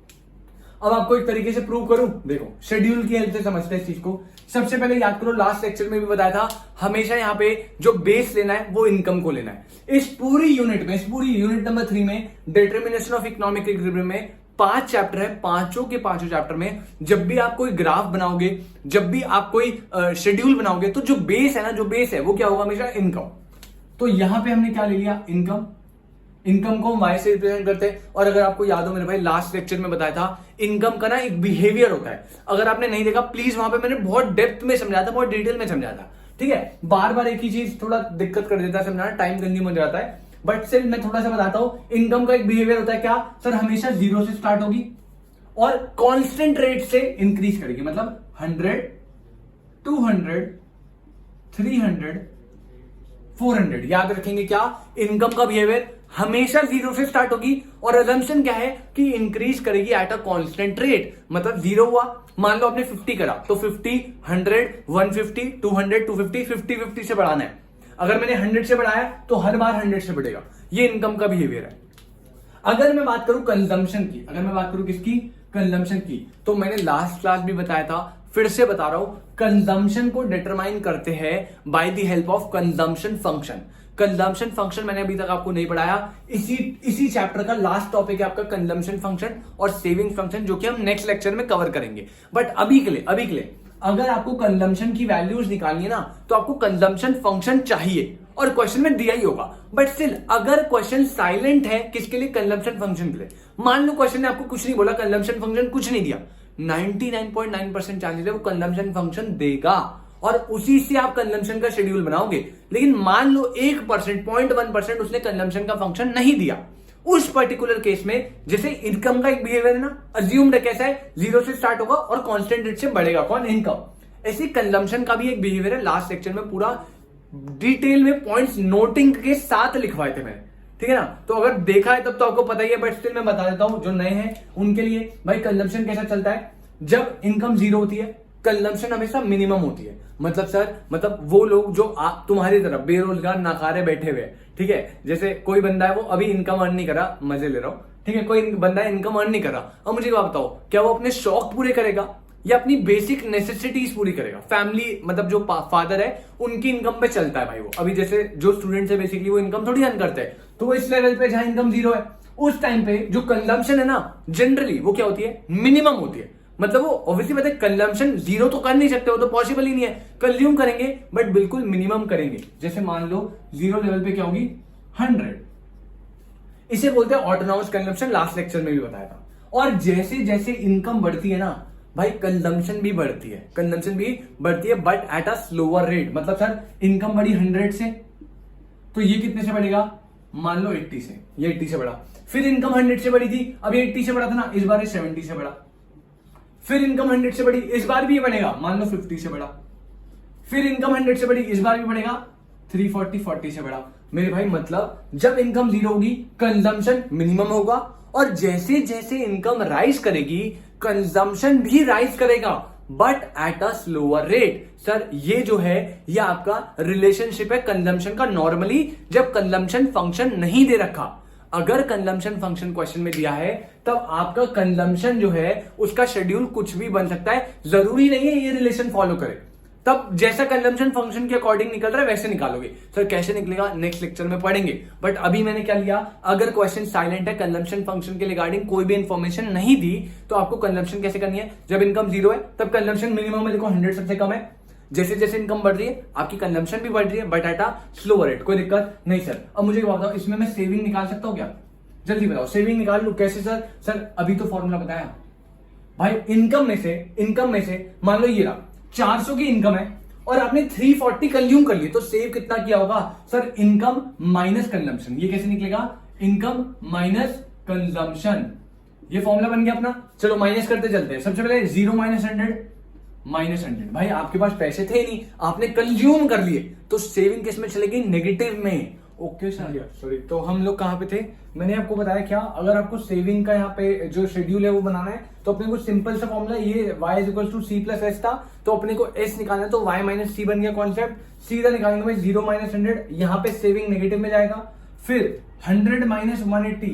अब आपको एक तरीके से प्रूव करूं, देखो शेड्यूल की हेल्प से समझते हैं इस चीज को। सबसे पहले याद करो, लास्ट लेक्चर में भी बताया था हमेशा यहाँ पे जो बेस लेना है वो इनकम को लेना है। इस पूरी यूनिट में, इस पूरी यूनिट नंबर 3 में डिटर्मिनेशन ऑफ इकोनॉमिक इक्विलिब्रियम में 5 चैप्टर है, पांचों के पांचों चैप्टर में जब भी आप कोई ग्राफ बनाओगे, जब भी आप कोई शेड्यूल बनाओगे, तो जो बेस है ना, जो बेस है वो क्या होगा, हमेशा इनकम। तो यहां पे हमने क्या ले लिया, इनकम। इनकम को वाई से रिप्रेजेंट करते हैं। और अगर आपको याद हो मेरे भाई, लास्ट लेक्चर में बताया था इनकम का ना एक बिहेवियर होता है। अगर आपने नहीं देखा प्लीज, वहां पे मैंने बहुत डेप्थ में समझाया था, बहुत डिटेल में समझाया था, ठीक है। बार बार एक ही चीज थोड़ा दिक्कत कर देता है समझाना, टाइम कंज्यूम हो जाता है, बट स्टिल मैं थोड़ा सा बताता हूं। इनकम का एक बिहेवियर होता है क्या सर, हमेशा 0 से स्टार्ट होगी और कांस्टेंट रेट से इंक्रीज करेगी। मतलब 100, 200, 300, 400। याद रखेंगे क्या, इनकम का बिहेवियर हमेशा 0 से स्टार्ट होगी और assumption क्या है कि इंक्रीज करेगी एट अ कांस्टेंट रेट। मतलब 0 हुआ, मान लो आपने 50 करा तो 50, 100, 150, 200, 250, 50 से बढ़ाना है। अगर मैंने 100 से बढ़ाया तो हर बार 100 से बढ़ेगा। ये इनकम का बिहेवियर है। अगर मैं बात करूं कंजम्पशन की, अगर मैं बात करूं किसकी, कंजम्पशन की, तो मैंने लास्ट क्लास भी बताया था, फिर से बता रहा हूं, कंजम्पशन को डिटरमाइन करते हैं by the help of consumption function. Consumption function मैंने अभी तक आपको नहीं पढ़ाया, इसी चैप्टर का लास्ट टॉपिक है आपका कंजम्पशन फंक्शन और सेविंग फंक्शन, जो कि हम नेक्स्ट लेक्चर में कवर करेंगे। बट अभी के लिए अगर आपको कंजम्पशन की वैल्यूज निकालनी है ना, तो आपको कंजम्पशन फंक्शन चाहिए और क्वेश्चन में दिया ही होगा। बट स्टिल अगर क्वेश्चन साइलेंट है किसके लिए, कंजम्पशन फंक्शन के लिए, मान लो क्वेश्चन ने आपको कुछ नहीं बोला, कंजम्पशन फंक्शन कुछ नहीं दिया, 99.9% चांसेस है वो कंजम्पशन फंक्शन देगा और उसी से आप कंजम्पशन का शेड्यूल बनाओगे। लेकिन मान लो 1%, 0.1% उसने कंजम्पशन का फंक्शन नहीं दिया, उस पर्टिकुलर केस में जैसे इनकम का एक बिहेवियर है ना, अज्यूम्ड कैसा है, 0 से स्टार्ट होगा और कांस्टेंट रेट से बढ़ेगा, कौन, इनकम। ऐसे कंजम्पशन का भी एक बिहेवियर है। लास्ट लेक्चर में पूरा डिटेल में पॉइंट्स नोटिंग के साथ लिखवाए थे मैंने, ठीक है ना। तो अगर देखा है तब तो आपको पता ही है, बट स्टिल मैं बता देता हूं जो नए हैं उनके लिए। भाई कंजम्पशन कैसा चलता है, जब इनकम 0 होती है कंजम्पशन हमेशा मिनिमम होती है। मतलब सर, मतलब वो लोग जो तुम्हारी तरफ बेरोजगार नाकारे बैठे हुए, ठीक है, जैसे कोई बंदा है वो अभी इनकम अर्न नहीं कर रहा, मजे ले रहा हूं, ठीक है, कोई बंदा इनकम अर्न नहीं कर रहा, अब मुझे क्या बताओ, क्या वो अपने शौक पूरे करेगा या अपनी बेसिक नेसेसिटीज पूरी करेगा। फैमिली मतलब जो फादर है उनकी इनकम पे चलता है भाई वो। अभी जैसे जो स्टूडेंट्स है बेसिकली वो इनकम थोड़ी अर्न करते हैं, तो वो इस लेवल पे जहां इनकम 0 है उस टाइम पे जो कंजम्पशन है ना, जनरली वो क्या होती है, मिनिमम होती है। मतलब वो ऑब्वियसली पता है कंजम्पशन 0 तो कर नहीं सकते, वो तो पॉसिबल ही नहीं है, कंज्यूम करेंगे बट बिल्कुल मिनिमम करेंगे। जैसे मान लो 0 लेवल पे क्या होगी, 100, इसे बोलते हैं ऑटोनॉमस कंजम्पशन, लास्ट लेक्चर में भी बताया था। और जैसे जैसे इनकम बढ़ती है ना भाई, कंजम्पशन भी बढ़ती है, कंजम्पशन भी बढ़ती है but at a slower rate. मतलब सर इनकम बढ़ी 100 से, तो ये कितने से बढ़ेगा, मान लो 80 से, ये 80 से बढ़ा। फिर इनकम 100 से बढ़ी थी, अभी 80 से बढ़ा था ना, इस बार 70 से बढ़ा। फिर इनकम 100 से बढ़ी, इस बार भी बढ़ेगा, मान लो 50 से बढ़ा। फिर इनकम 100 से बढ़ी, इस बार भी बढ़ेगा 340 से बढ़ा। मेरे भाई मतलब जब इनकम 0 होगी कंजम्पशन मिनिमम होगा, और जैसे जैसे इनकम राइज करेगी कंजम्पशन भी राइज करेगा but at a slower rate. Sir ये जो है ये आपका रिलेशनशिप है कंजम्पशन का। नॉर्मली जब कंजम्पशन फंक्शन नहीं दे रखा, अगर कंजम्पशन फंक्शन क्वेश्चन में दिया है तब आपका कंजम्पशन जो है उसका शेड्यूल कुछ भी बन सकता है, जरूरी नहीं है ये रिलेशन फॉलो करे। तब जैसा कंजम्पशन फंक्शन के अकॉर्डिंग निकल रहा है वैसे निकालोगे। सर कैसे निकलेगा नेक्स्ट लेक्चर में पढ़ेंगे, बट अभी मैंने क्या लिया, अगर क्वेश्चन साइलेंट है, कंजम्पशन फंक्शन के रिगार्डिंग कोई भी इंफॉर्मेशन नहीं दी, तो आपको कंजम्पशन कैसे करनी है, जब इनकम 0 है तब कंजम्पशन मिनिमम है, देखो 100 सबसे कम है। जैसे जैसे इनकम बढ़ रही है आपकी कंजम्पशन भी बढ़ रही है but at a slower rate, कोई दिक्कत नहीं। सर अब मुझे बताओ इसमें मैं सेविंग निकाल सकता हूँ क्या, जल्दी बताओ, सेविंग निकाल लू कैसे। सर अभी तो फॉर्मूला बताया भाई, इनकम में से मान लो ये रहा 400 की इनकम है और आपने 340 कंज्यूम कर लिए, तो सेव कितना किया होगा, सर इनकम माइनस कंजम्पशन। ये कैसे निकलेगा, इनकम माइनस कंजम्पशन, ये फॉर्मूला बन गया अपना। चलो माइनस करते चलते हैं। सबसे पहले 0 माइनस 100 भाई आपके पास पैसे थे नहीं, आपने कंज्यूम कर लिए, तो सेविंग किस में चलेगी, नेगेटिव में। ओके सॉरी, तो हम लोग कहां पे थे, मैंने आपको बताया क्या, अगर आपको सेविंग का यहाँ पे जो शेड्यूल है वो बनाना है तो अपने को सिंपल सा फॉर्मूला, ये y = c + s था, तो अपने को s निकालना है, तो y - c बन गया कॉन्सेप्ट, सीधा निकालेंगे भाई 0 - 100, यहाँ पे सेविंग नेगेटिव में जाएगा। फिर 100 - 180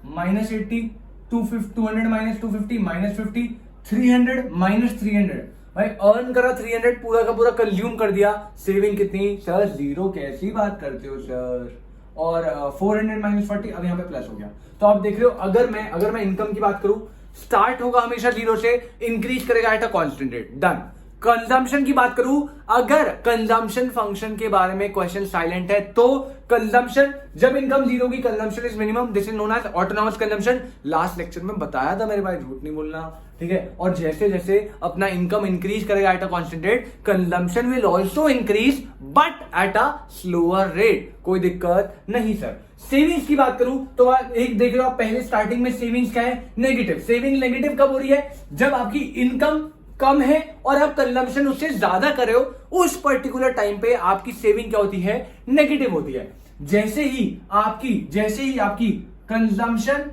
-80, 200 - 250 -50, 300 - 300 भाई अर्न करा 300, पूरा का पूरा कंज्यूम कर दिया, सेविंग कितनी, सर 0, कैसी बात करते हो सर। और 400 - 40, अब यहाँ पे प्लस हो गया। तो आप देख रहे हो, अगर मैं इनकम की बात करूं, स्टार्ट होगा हमेशा 0 से, इंक्रीज करेगा at a constant rate, done. Consumption की बात करूं, अगर कंजम्पशन फंक्शन के बारे में क्वेश्चन साइलेंट है तो कंजम्पशन, जब इनकम 0 होगी consumption is minimum, this is known as autonomous consumption. Last lecture में बताया था मेरे भाई, झूठ नहीं बोलना, ठीक है। और जैसे जैसे अपना इनकम इंक्रीज करेगा at a constant rate, consumption will also increase but at a slower rate, कोई दिक्कत नहीं। सर सेविंग्स की बात करूं तो एक देख रहे हो आप, पहले स्टार्टिंग में सेविंग्स क्या है, नेगेटिव। सेविंग नेगेटिव कब हो रही है, जब आपकी इनकम कम है और आप कंजम्पशन उससे ज्यादा कर रहे हो, उस पर्टिकुलर टाइम पे आपकी सेविंग क्या होती है, नेगेटिव होती है। जैसे ही आपकी कंजम्पशन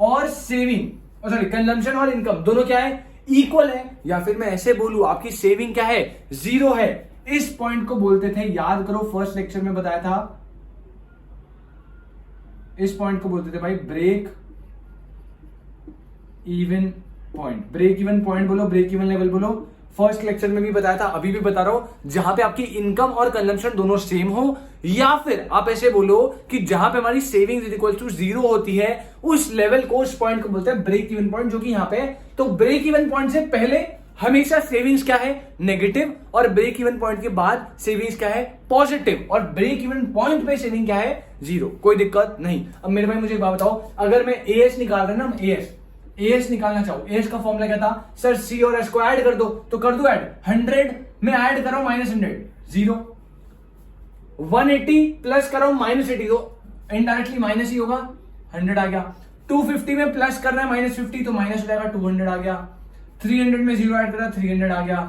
और सेविंग, सॉरी कंजम्पशन और इनकम दोनों क्या है, इक्वल है, या फिर मैं ऐसे बोलूं आपकी सेविंग क्या है, 0 है, इस पॉइंट को बोलते थे, याद करो फर्स्ट लेक्चर में बताया था, इस पॉइंट को बोलते थे भाई break even point. Break even point बोलो, ब्रेक इवन लेवल बोलो, फर्स्ट लेक्चर में भी बताया था, अभी भी बता रहा हूं, जहां पे आपकी इनकम और कंजम्पशन दोनों सेम हो, या फिर आप ऐसे बोलो कि जहां पे हमारी सेविंग्स इज इक्वल टू 0 होती है, उस लेवल को, उस पॉइंट को बोलते हैं ब्रेक इवन पॉइंट, जो कि यहां पे है। तो ब्रेक इवन पॉइंट से पहले हमेशा सेविंग्स क्या है, नेगेटिव, और ब्रेक इवन पॉइंट के बाद सेविंग्स क्या है, पॉजिटिव, और ब्रेक इवन पॉइंट पे सेविंग क्या है, 0, कोई दिक्कत नहीं। अब मेरे भाई मुझे एक बात बताओ, अगर मैं एएस निकाल रहा ना, एएस निकालना चाहूं, एएस का फॉर्मूला क्या था, सर सी और एस को ऐड कर दो, तो कर दो ऐड, 100 में ऐड करो -100, 0, 180 प्लस करो -80, तो इनडायरेक्टली माइनस ही होगा, 100 आ गया। 250 में प्लस करना है -50 तो माइनस हो जाएगा, 200 आ गया। 300 में 0 ऐड करा, 300 आ गया।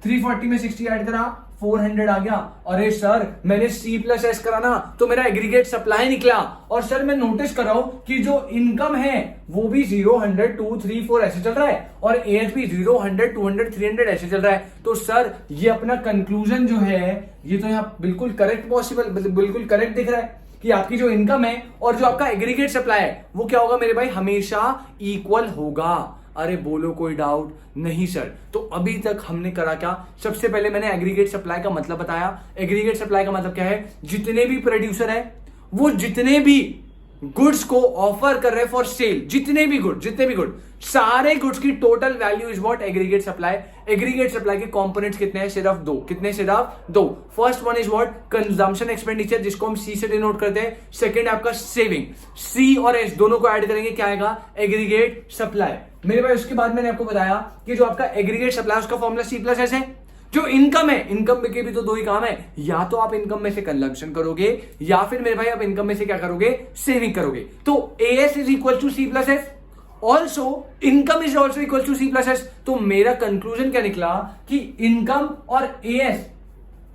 340 में 60 ऐड करा, 400 आ गया। अरे सर मैंने C+S करा ना तो मेरा एग्रीगेट सप्लाई निकला। और सर मैं नोटिस कर रहा हूं कि जो इनकम है वो भी 0, 100, 2, 3, 4 ऐसे चल रहा है और एएस भी 0, 100, 200, 300 ऐसे चल रहा है। तो सर ये अपना कंक्लूजन जो है ये तो यहाँ बिल्कुल करेक्ट बिल्कुल करेक्ट दिख रहा है कि आपकी जो इनकम है और जो आपका एग्रीगेट सप्लाई है वो क्या होगा मेरे भाई, हमेशा इक्वल होगा। अरे बोलो कोई डाउट नहीं सर। तो अभी तक हमने करा क्या, सबसे पहले मैंने एग्रीगेट सप्लाई का मतलब बताया। एग्रीगेट सप्लाई का मतलब क्या है, जितने भी प्रोड्यूसर है वो जितने भी गुड्स को ऑफर कर रहे हैं फॉर सेल, जितने भी गुड सारे गुड्स की total value is what aggregate supply. Aggregate supply के कंपोनेंट्स कितने हैं, सिर्फ दो। कितने, सिर्फ दो। First one is what consumption expenditure, जिसको हम सी से डिनोट करते हैं। सेकंड आपका सेविंग, सी और एस दोनों को ऐड करेंगे क्या आएगा, एग्रीगेट सप्लाई। मेरे भाई उसके बाद मैंने आपको बताया कि जो आपका एग्रीगेट सप्लाई उसका फॉर्मूला C+S है। जो इनकम है, इनकम के भी तो दो ही काम है, या तो आप इनकम में से कंजम्पशन करोगे या फिर मेरे भाई आप इनकम में से क्या करोगे, सेविंग करोगे। तो AS is equal to C+S, also income is also equal to C+S। तो मेरा कंक्लूजन क्या निकला कि इनकम और एएस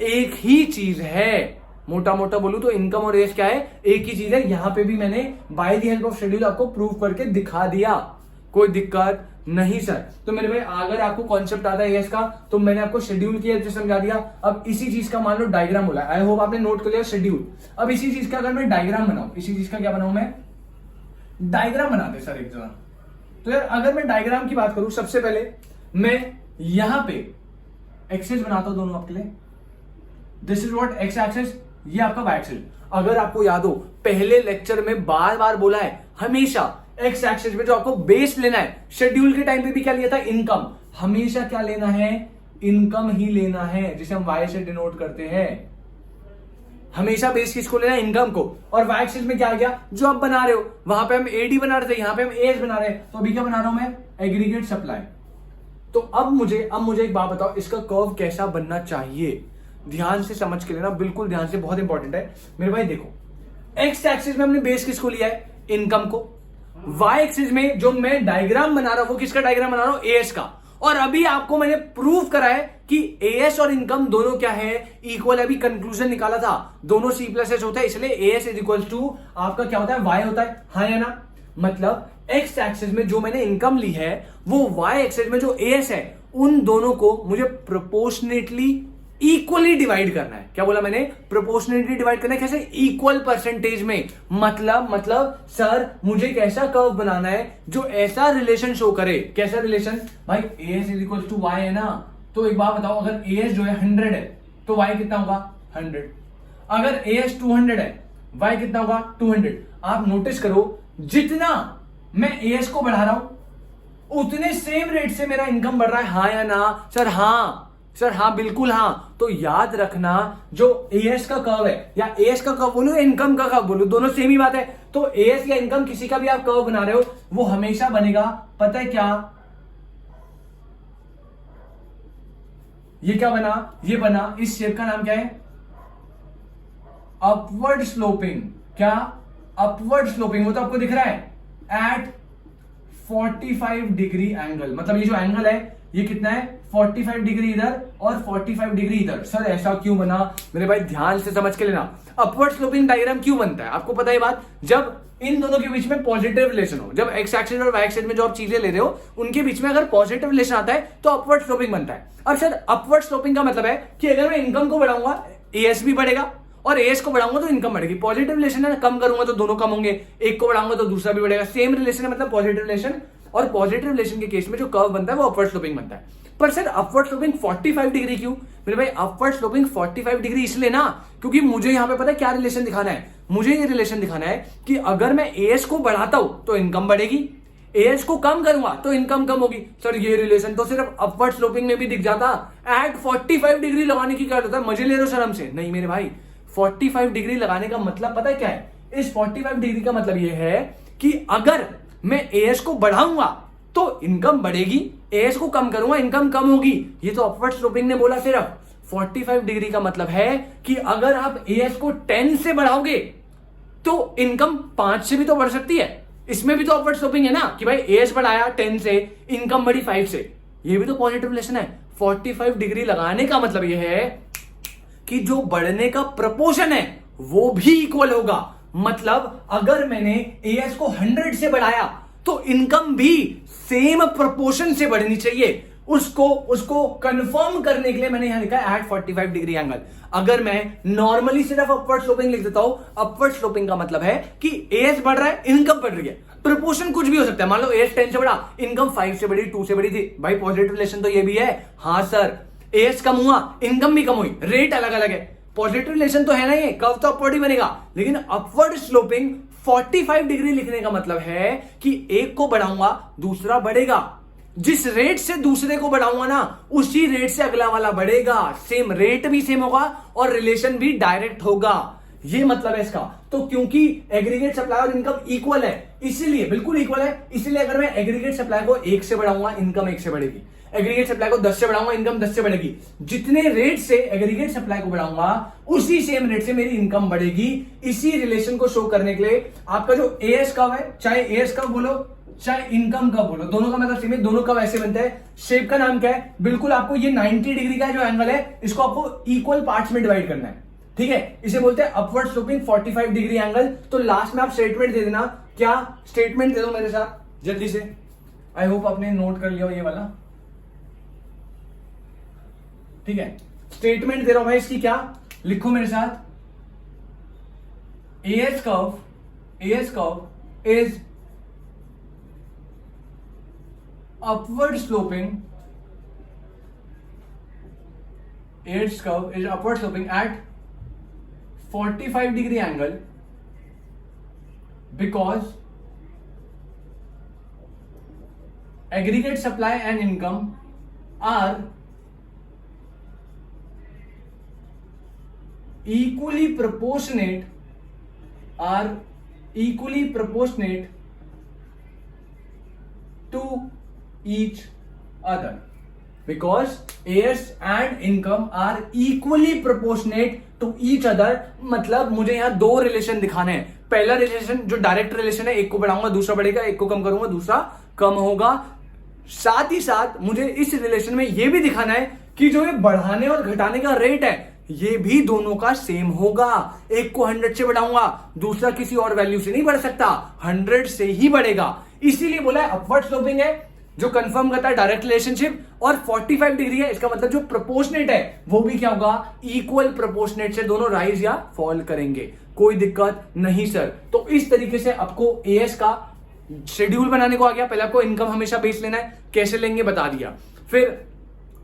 एक ही चीज है। मोटा मोटा बोलूं तो इनकम और एएस क्या है, एक ही चीज है। यहां पे भी मैंने by the help of schedule आपको प्रूव करके दिखा दिया, कोई दिक्कत नहीं सर। तो मेरे भाई अगर आपको कॉन्सेप्ट आता है एएस का तो मैंने आपको शेड्यूल की हेल्प से समझा दिया। अब इसी चीज का मान लो डायग्राम बोला, आई होप आपने नोट कर लिया शेड्यूल। अब इसी चीज का अगर मैं डायग्राम बनाऊं, इसी चीज का क्या बनाऊं मैं, डायग्राम बनाते सर एक जगह। तो यार अगर मैं डायग्राम की बात करूं, सबसे पहले मैं यहां पे एक्सेस बनाता हूं दोनों आपके लिए। This is what X axis, ये आपका वाई एक्सेस। अगर आपको याद हो पहले लेक्चर में बार बार बोला है, हमेशा एक्स एक्सिस में जो आपको बेस लेना है, शेड्यूल के टाइम पे भी क्या लिया था, इनकम। हमेशा क्या लेना है, इनकम ही लेना है, जिसे हम वाई से डिनोट करते हैं। हमेशा बेस किसको लेना है, इनकम को। और वाई एक्सिस में क्या आ गया, जो आप बना रहे हो, वहां पे हम एडी बना रहे थे, यहां पे हम एएस बना रहे हैं। तो अभी क्या बना रहा हूं मैं, एग्रीगेट सप्लाई। तो अब मुझे एक बात बताओ, इसका कर्व कैसा बनना चाहिए, ध्यान से समझ के लेना, बिल्कुल ध्यान से, बहुत इंपॉर्टेंट है मेरे भाई। देखो एक्स एक्सिस में हमने बेस किसको लिया है, इनकम को। वाई एक्सिस में जो मैं डायग्राम बना रहा हूं वो किसका डायग्राम बना रहा हूं, एएस का। और अभी आपको मैंने प्रूव करा है कि एएस और इनकम दोनों क्या है, इक्वल। अभी कंक्लूजन निकाला था, दोनों C+S होता है, इसलिए एएस इज इक्वल टू आपका क्या होता है, वाई होता है, हाँ या ना। मतलब एक्स एक्सिस में जो मैंने इनकम ली है वो वाई एक्सिस में जो एएस है उन दोनों को मुझे प्रोपोर्शनेटली इक्वली डिवाइड करना है। क्या बोला मैंने, प्रोपोर्शनेटली डिवाइड करना है। कैसे, इक्वल परसेंटेज में। मतलब सर मुझे एक ऐसा कर्व बनाना है जो ऐसा रिलेशन शो करे। कैसा रिलेशन भाई, AS is equal to Y है ना। तो एक बात बताओ, अगर एएस जो है 100 है तो वाई कितना होगा, 100। अगर एएस 200 है, वाई कितना होगा, 200। आप नोटिस करो, जितना मैं एएस को बढ़ा रहा हूं उतने सेम रेट से मेरा इनकम बढ़ रहा है, हाँ या ना सर। हाँ सर, हाँ बिल्कुल हाँ। तो याद रखना, जो एएस का कर्व है, या एएस का कर्व बोलूं, इनकम का कर्व बोलूं, दोनों सेम ही बात है। तो एएस या इनकम किसी का भी आप कर्व बना रहे हो वो हमेशा बनेगा, पता है क्या, ये क्या बना, ये बना, इस शेप का नाम क्या है, अपवर्ड स्लोपिंग। क्या, अपवर्ड स्लोपिंग। वो तो आपको दिख रहा है एट 45 डिग्री एंगल। मतलब ये जो एंगल है ये कितना है, 45 डिग्री इधर और 45 डिग्री इधर। सर ऐसा क्यों बना, मेरे भाई ध्यान से समझ के लेना। अपवर्ड स्लोपिंग डायग्राम क्यों बनता है, आपको पता है बात, जब इन दोनों के बीच में पॉजिटिव रिलेशन हो। जब एक्स एक्सिस और वाई एक्सिस में जो आप चीजें ले रहे हो उनके बीच में अगर पॉजिटिव रिलेशन आता है तो अपवर्ड स्लोपिंग बनता है। अब सर अपवर्ड स्लोपिंग का मतलब है कि अगर मैं इनकम को बढ़ाऊंगा एएस भी बढ़ेगा और एएस को बढ़ाऊंगा तो इनकम बढ़ेगी। पॉजिटिव रिलेशन है, कम करूंगा तो दोनों कम होंगे, एक को बढ़ाऊंगा तो दूसरा भी बढ़ेगा। सेम रिलेशन है, मतलब पॉजिटिव रिलेशन। और पॉजिटिव रिलेशन के केस में जो कर्व बनता है वो अपवर्ड स्लोपिंग बनता है। पर सर अपवर्ड स्लोपिंग 45 डिग्री क्यों, मेरे भाई अपवर्ड स्लोपिंग 45 डिग्री इसलिए ना क्योंकि मुझे यहां पे पता है क्या रिलेशन दिखाना है, मुझे ये रिलेशन दिखाना है कि अगर मैं एएस को बढ़ाता हूं तो इनकम बढ़ेगी, एएस को कम करूंगा तो इनकम कम होगी। सर ये रिलेशन तो सिर्फ अपवर्ड स्लोपिंग में भी दिख जाता, एट 45 डिग्री लगाने की क्या होता है, मजे ले रहे हो सर हमसे, नहीं मेरे भाई। 45 डिग्री लगाने का मतलब पता है क्या है, इस 45 डिग्री का मतलब ये है कि अगर मैं एएस को बढ़ाऊंगा तो इनकम बढ़ेगी, एएस को कम करूंगा इनकम कम होगी। ये तो अपवर्ड स्लोपिंग ने बोला। सिर्फ 45 डिग्री का मतलब है कि अगर आप एएस को 10 से बढ़ाओगे तो इनकम 5 से भी तो बढ़ सकती है, इसमें भी तो अपवर्ड स्लोपिंग है ना कि भाई एज बढ़ाया 10 से, इनकम बढ़ी 5 से, ये भी तो पॉजिटिव रिलेशन है। 45 डिग्री लगाने का मतलब ये है कि जो बढ़ने का प्रपोर्शन है वो भी इक्वल होगा। मतलब अगर मैंने एएस को 100 से बढ़ाया तो इनकम भी सेम प्रपोर्शन से बढ़नी चाहिए। उसको कंफर्म करने के लिए मैंने यहां लिखा है एट 45 डिग्री एंगल। अगर मैं नॉर्मली सिर्फ अपवर्ड स्लोपिंग लिख देता हूं, अपवर्ड स्लोपिंग का मतलब है कि एएस बढ़ रहा है, इनकम बढ़ रही है, प्रपोर्शन कुछ भी हो सकता है। मान लो एएस 10 से बढ़ा, इनकम 5 से बढ़ी, 2 से बढ़ी थी, भाई पॉजिटिव रिलेशन तो ये भी है। हाँ सर, एएस कम हुआ, इनकम भी कम हुई, रेट अलग अलग है, पॉजिटिव रिलेशन तो है ना, ये कर्व तो अपवर्ड ही बनेगा। लेकिन अपवर्ड स्लोपिंग 45 डिग्री लिखने का मतलब है कि एक को बढ़ाऊंगा दूसरा बढ़ेगा, जिस रेट से दूसरे को बढ़ाऊंगा ना उसी रेट से अगला वाला बढ़ेगा, सेम रेट भी सेम होगा और रिलेशन भी डायरेक्ट होगा, ये मतलब है इसका। तो क्योंकि एग्रीगेट सप्लाई और इनकम इक्वल है, इसीलिए बिल्कुल इक्वल है, इसलिए अगर मैं एग्रीगेट सप्लाई को 1 से बढ़ाऊंगा इनकम 1 से बढ़ेगी, एग्रीगेट सप्लाई को 10 से बढ़ाऊंगा इनकम 10 से बढ़ेगी। जितने रेट से एग्रीगेट सप्लाई को बढ़ाऊंगा उसी सेम रेट से मेरी इनकम बढ़ेगी। इसी रिलेशन को शो करने के लिए आपका जो एएस कर्व है, चाहे एएस कर्व बोलो चाहे इनकम कर्व बोलो, दोनों का मतलब सेम है, दोनों कर्व ऐसे बनते हैं। शेप का नाम क्या है, बिल्कुल आपको ये 90 डिग्री का जो एंगल है इसको आपको इक्वल पार्ट्स में डिवाइड करना है, ठीक है। इसे बोलते हैं अपवर्ड स्लोपिंग 45 डिग्री एंगल। तो लास्ट में आप स्टेटमेंट दे देना, क्या स्टेटमेंट दे दो मेरे साथ जल्दी से। आई होप आपने नोट कर लिया हो ये वाला, ठीक है। स्टेटमेंट दे रहा हूं भाई, इसकी क्या लिखो मेरे साथ, as curve is upward sloping, AS curve is upward sloping at 45 degree angle because aggregate supply and income are equally proportionate to each other because AS and income are equally proportionate to each other। मतलब मुझे यहां दो relation दिखाने हैं। पहला relation जो direct relation है, एक को बढ़ाऊंगा दूसरा बढ़ेगा, एक को कम करूंगा दूसरा कम होगा। साथ ही साथ मुझे इस रिलेशन में यह भी दिखाना है कि जो ये बढ़ाने और घटाने का रेट है ये भी दोनों का सेम होगा। एक को 100 से बढ़ाऊंगा दूसरा किसी और वैल्यू से नहीं बढ़ सकता, 100 से ही बढ़ेगा। इसीलिए बोला है अपवर्ड स्लोपिंग है जो कंफर्म करता है डायरेक्ट रिलेशनशिप, और 45 डिग्री है, इसका मतलब जो प्रोपोर्शनेट है वो भी क्या होगा, इक्वल प्रोपोर्शनेट से दोनों राइज या फॉल करेंगे। कोई दिक्कत नहीं सर। तो इस तरीके से आपको एएस का शेड्यूल बनाने को आ गया। पहले आपको इनकम हमेशा बेस लेना है, कैसे लेंगे बता दिया। फिर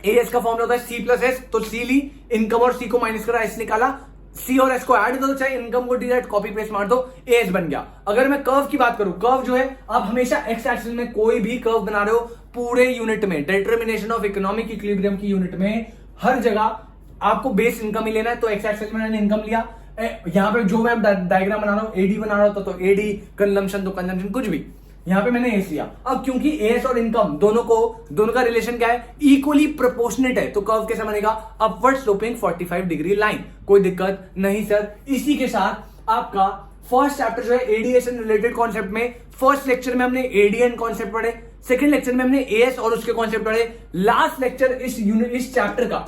एएस का फॉर्मूला होता है सी प्लस एस, तो सी ली, इनकम और सी को माइनस करा, एस निकाला, सी और एस को ऐड कर दो, चाहे इनकम को डायरेक्ट कॉपी पेस्ट मार दो, एस बन गया। अगर मैं कर्व की बात करूं, कर्व जो है आप हमेशा एक्स एक्सिस में कोई भी कर्व बना रहे हो पूरे यूनिट में, डिटर्मिनेशन ऑफ इकोनॉमिक इक्विलिब्रियम की यूनिट में हर जगह आपको बेस इनकम ही लेना है। तो एक्स एक्सिस में मैंने इनकम लिया, यहां पे जो मैं डायग्राम बना रहा हूं एडी बना रहा होता तो एडी, कंजम्पशन तो कंजम्पशन, कुछ भी, यहां पे मैंने एस लिया। अब क्योंकि एस और इनकम दोनों का रिलेशन क्या है, इक्वली प्रोपोर्शनेट है, तो कर्व कैसे बनेगा, अपवर्ड स्लोपिंग 45 डिग्री लाइन। कोई दिक्कत नहीं सर। इसी के साथ आपका फर्स्ट चैप्टर जो है एडीएशन रिलेटेड कॉन्सेप्ट में, फर्स्ट लेक्चर में हमने एडीएन कॉन्सेप्ट पढ़े, सेकंड लेक्चर में हमने एएस और उसके कॉन्सेप्ट पढ़े, लास्ट लेक्चर इस चैप्टर का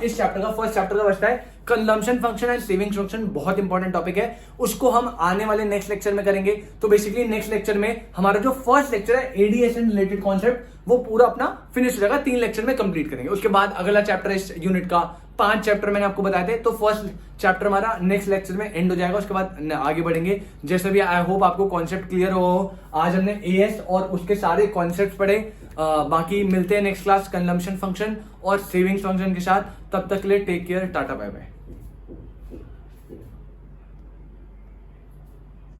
फर्स्ट चैप्टर का बचता है consumption function and savings function. बहुत इंपॉर्टेंट टॉपिक है, उसको हम आने वाले नेक्स्ट लेक्चर में करेंगे। तो बेसिकली नेक्स्ट लेक्चर में हमारा जो फर्स्ट लेक्चर है एडीएशन रिलेटेड कॉन्सेप्ट वो पूरा अपना फिनिश हो जाएगा, 3 लेक्चर में कंप्लीट करेंगे। उसके बाद अगला चैप्टर इस यूनिट का 5 चैप्टर मैंने आपको बताए थे, तो फर्स्ट चैप्टर हमारा नेक्स्ट लेक्चर में एंड हो जाएगा। उसके बाद आगे बढ़ेंगे। जैसे भी आई होप आपको कॉन्सेप्ट क्लियर हो। आज हमने एएस और उसके सारे कॉन्सेप्ट पढ़े। बाकी मिलते हैं नेक्स्ट क्लास कंजम्पशन फंक्शन और सेविंग्स फंक्शन के साथ। तब तक के लिए take care, tata bye bye.